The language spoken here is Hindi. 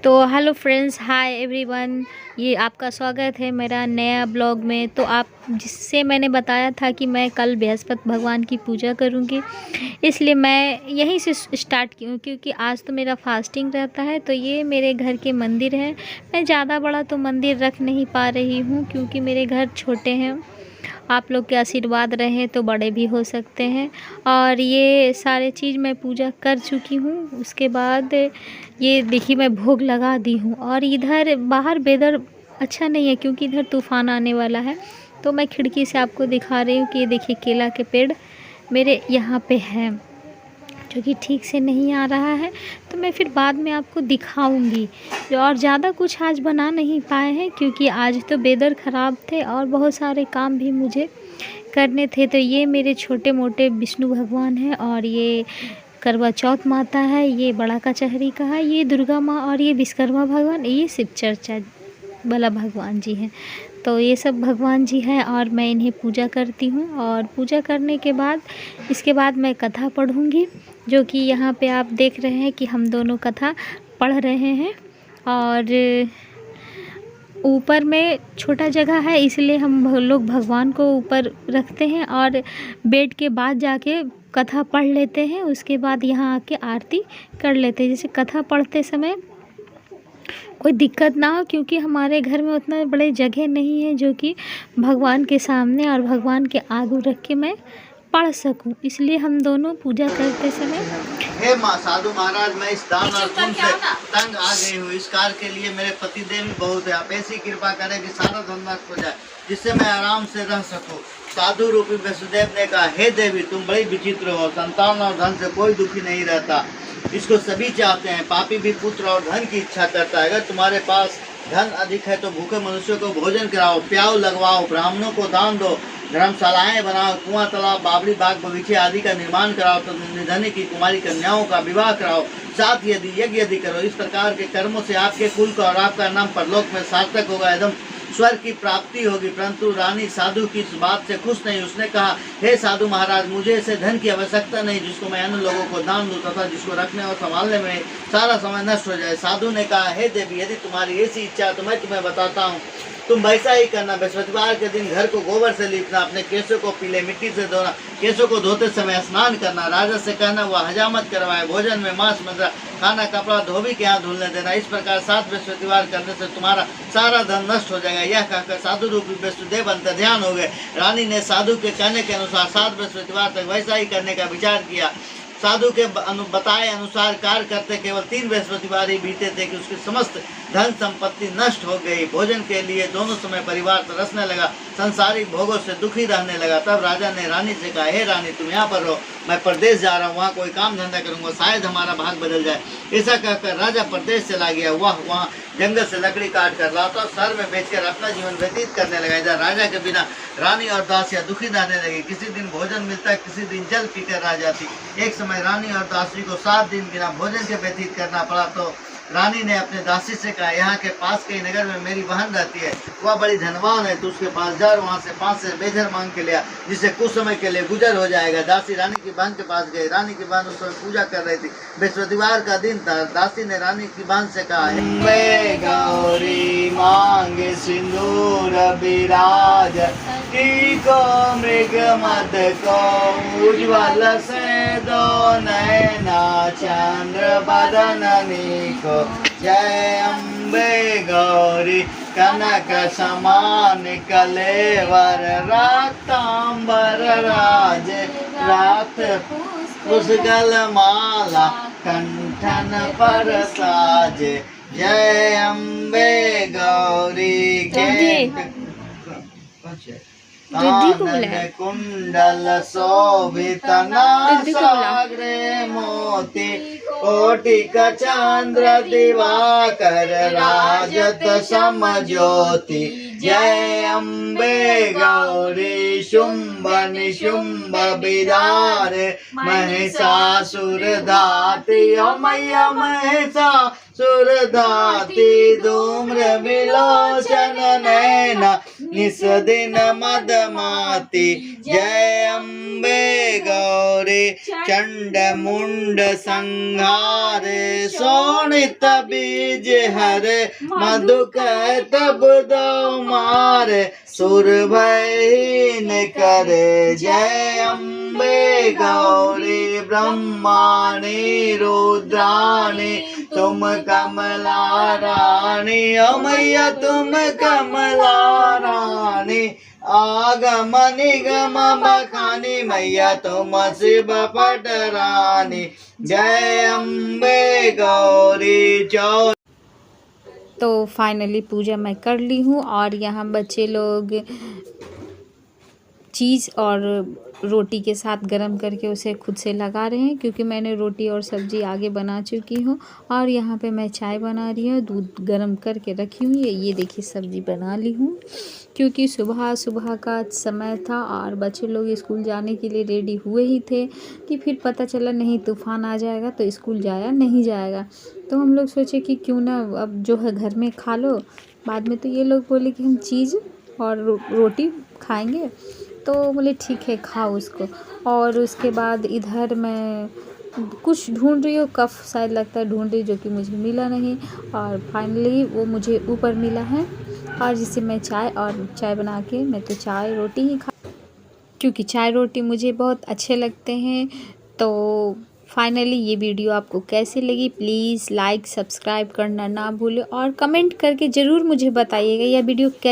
तो हेलो फ्रेंड्स, हाय एवरीवन। ये आपका स्वागत है मेरा नया ब्लॉग में। तो आप जिससे मैंने बताया था कि मैं कल बृहस्पति भगवान की पूजा करूंगी, इसलिए मैं यहीं से स्टार्ट की हूँ क्योंकि आज तो मेरा फास्टिंग रहता है। तो ये मेरे घर के मंदिर है। मैं ज़्यादा बड़ा तो मंदिर रख नहीं पा रही हूँ क्योंकि मेरे घर छोटे हैं। आप लोग के आशीर्वाद रहे तो बड़े भी हो सकते हैं। और ये सारे चीज़ मैं पूजा कर चुकी हूँ। उसके बाद ये देखिए मैं भोग लगा दी हूँ। और इधर बाहर वेदर अच्छा नहीं है क्योंकि इधर तूफ़ान आने वाला है। तो मैं खिड़की से आपको दिखा रही हूँ कि ये देखिए केला के पेड़ मेरे यहाँ पे हैं, जो कि ठीक से नहीं आ रहा है। तो मैं फिर बाद में आपको दिखाऊंगी। और ज़्यादा कुछ आज बना नहीं पाए हैं क्योंकि आज तो वेदर ख़राब थे और बहुत सारे काम भी मुझे करने थे। तो ये मेरे छोटे मोटे विष्णु भगवान हैं, और ये करवा चौथ माता है, ये बड़ा कचहरी का है, ये दुर्गा माँ, और ये विश्वकर्मा भगवान, ये शिव चर्चा वाला भगवान जी हैं। तो ये सब भगवान जी हैं और मैं इन्हें पूजा करती हूँ। और पूजा करने के बाद इसके बाद मैं कथा पढ़ूँगी, जो कि यहाँ पे आप देख रहे हैं कि हम दोनों कथा पढ़ रहे हैं। और ऊपर में छोटा जगह है इसलिए हम लोग भगवान को ऊपर रखते हैं और बेड के बाद जाके कथा पढ़ लेते हैं। उसके बाद यहाँ आके आरती कर लेते हैं। जैसे कथा पढ़ते समय कोई दिक्कत ना हो क्योंकि हमारे घर में उतना बड़े जगह नहीं है जो कि भगवान के सामने और भगवान के आगे रख के मैं पढ़ सकूं, इसलिए हम दोनों पूजा करते समय। हे माँ साधु महाराज, मैं इस दान और पुण्य से तंग आ गई हूँ। इस कार्य के लिए मेरे पति देव भी बहुत है। आप ऐसी कृपा करें कि सारा धन नष्ट हो जाए, जिससे मैं आराम से रह सकूं। साधु रूपी वसुदेव ने कहा, हे देवी तुम बड़ी विचित्र हो। संतान और धन से कोई दुखी नहीं रहता, इसको सभी चाहते हैं। पापी भी पुत्र और धन की इच्छा करता है। अगर तुम्हारे पास धन अधिक है तो भूखे मनुष्यों को भोजन कराओ, प्याऊ लगवाओ, ब्राह्मणों को दान दो, धर्मशालाएं बनाओ, कुआं तालाब बावड़ी बाग बगीचे आदि का निर्माण कराओ, तो निर्धनी की कुमारी कन्याओं का विवाह कराओ, साथ यदि यज्ञ यदि करो। इस प्रकार के कर्मों से आपके कुल का और आपका नाम परलोक में सार्थक होगा, एकदम स्वर्ग की प्राप्ति होगी। परंतु रानी साधु की इस बात से खुश नहीं। उसने कहा, हे साधु महाराज, मुझे ऐसे धन की आवश्यकता नहीं जिसको मैं अन्य लोगों को दान दूं तथा जिसको रखने और संभालने में सारा समय नष्ट हो जाए। साधु ने कहा, हे देवी यदि तुम्हारी ऐसी इच्छा तो मैं तुम्हें बताता हूँ, तुम वैसा ही करना। बृहस्पतिवार के दिन घर को गोबर से लीपना, अपने केशों को पीले मिट्टी से धोना, केशों को धोते समय स्नान करना, राजा से कहना वह हजामत करवाए, भोजन में मांस मदिरा खाना, कपड़ा धोबी के यहाँ धुलने देना। इस प्रकार 7 बृहस्पतिवार करने से तुम्हारा सारा धन नष्ट हो जाएगा। यह कहकर साधु रूपी वसुदेव अंतर्ध्यान हो गए। रानी ने साधु के कहने के अनुसार 7 बृहस्पतिवार तक वैसा ही करने का विचार किया। साधु के बताए अनुसार कार्य करते केवल 3 बृहस्पतिवार ही बीते थे कि उसकी समस्त धन संपत्ति नष्ट हो गई। भोजन के लिए दोनों समय परिवार तरसने लगा, संसारिक भोगों से दुखी रहने लगा। तब राजा ने रानी से कहा, हे रानी तुम यहाँ पर रहो, मैं प्रदेश जा रहा हूँ, वहाँ कोई काम धंधा करूँगा, शायद हमारा भाग बदल जाए। ऐसा कहकर राजा प्रदेश चला गया। वह वहाँ जंगल से लकड़ी काट कर लाता और शहर में बेचकर अपना जीवन व्यतीत करने लगा। इधर राजा के बिना रानी और दासियां दुखी रहने लगी। किसी दिन भोजन मिलता, किसी दिन जल पीकर रह जाती। एक समय रानी और दासी को 7 दिन बिना भोजन के व्यतीत करना पड़ा। तो रानी ने अपने दासी से कहा, यहाँ के पास के नगर में मेरी बहन रहती है, वह बड़ी धनवान है, तो उसके पास जा, वहाँ से 5 से बेजर मांग के लिया, जिससे कुछ समय के लिए गुजर हो जाएगा। दासी रानी की बहन के पास गई। रानी की बहन उस समय पूजा कर रही थी। बृहस्पतिवार का दिन था। दासी ने रानी की बहन से कहा, हे गौरी मांगे सिंदूर विराज, की को मृग मद को उज्ज्वल से दो नैना, चंद्र बदननी को जय अम्बे गौरी, कनक समान कलेवर, रक्तांबर राज, रात पुष्गल माला, कंठन पर साज, जय अम्बे गौरी के कुंडल शोभित नासाग्रे मोती, कोटिक चंद्र दिवाकर, राजत समज्योति, जय अम्बे गौरी, शुंभ निशुंभ विदारे, महिषासुर धाती, ओ मैया महिषासुर धाती, धूम्र विलोचन नैना, निस दिन मदमाती। जय अम्बे गौरी चंड मुंड संहारे, शोणित बीज हरे मधु तब दो मारे, सुर भयहीन करे। जय अम्बे गौरी ब्रह्माणी रुद्राणी, तुम कमला रानी, ओ मैया तुम कमला रानी। आगम निगम बखानी, मैया तुम शिव पटरानी। जय अम्बे गौरी चौ। तो फाइनली पूजा मैं कर ली हूँ और यहाँ बच्चे लोग चीज़ और रोटी के साथ गरम करके उसे खुद से लगा रहे हैं, क्योंकि मैंने रोटी और सब्ज़ी आगे बना चुकी हूँ। और यहाँ पे मैं चाय बना रही हूँ, दूध गरम करके रखी हुई है। ये देखिए सब्ज़ी बना ली हूँ, क्योंकि सुबह सुबह का समय था और बच्चे लोग स्कूल जाने के लिए रेडी हुए ही थे कि फिर पता चला नहीं तूफ़ान आ जाएगा तो स्कूल जाया नहीं जाएगा। तो हम लोग सोचे कि क्यों ना अब जो है घर में खा लो। बाद में तो ये लोग बोले कि हम चीज़ और रोटी खाएंगे, तो बोले ठीक है खाओ उसको। और उसके बाद इधर मैं कुछ ढूंढ रही हूँ, कफ शायद लगता है ढूंढ रही, जो कि मुझे मिला नहीं। और फाइनली वो मुझे ऊपर मिला है, और जिससे मैं चाय बना के मैं तो चाय रोटी ही खा, क्योंकि चाय रोटी मुझे बहुत अच्छे लगते हैं। तो फाइनली ये वीडियो आपको कैसी लगी, प्लीज़ लाइक सब्सक्राइब करना ना भूलें और कमेंट करके ज़रूर मुझे बताइएगा यह वीडियो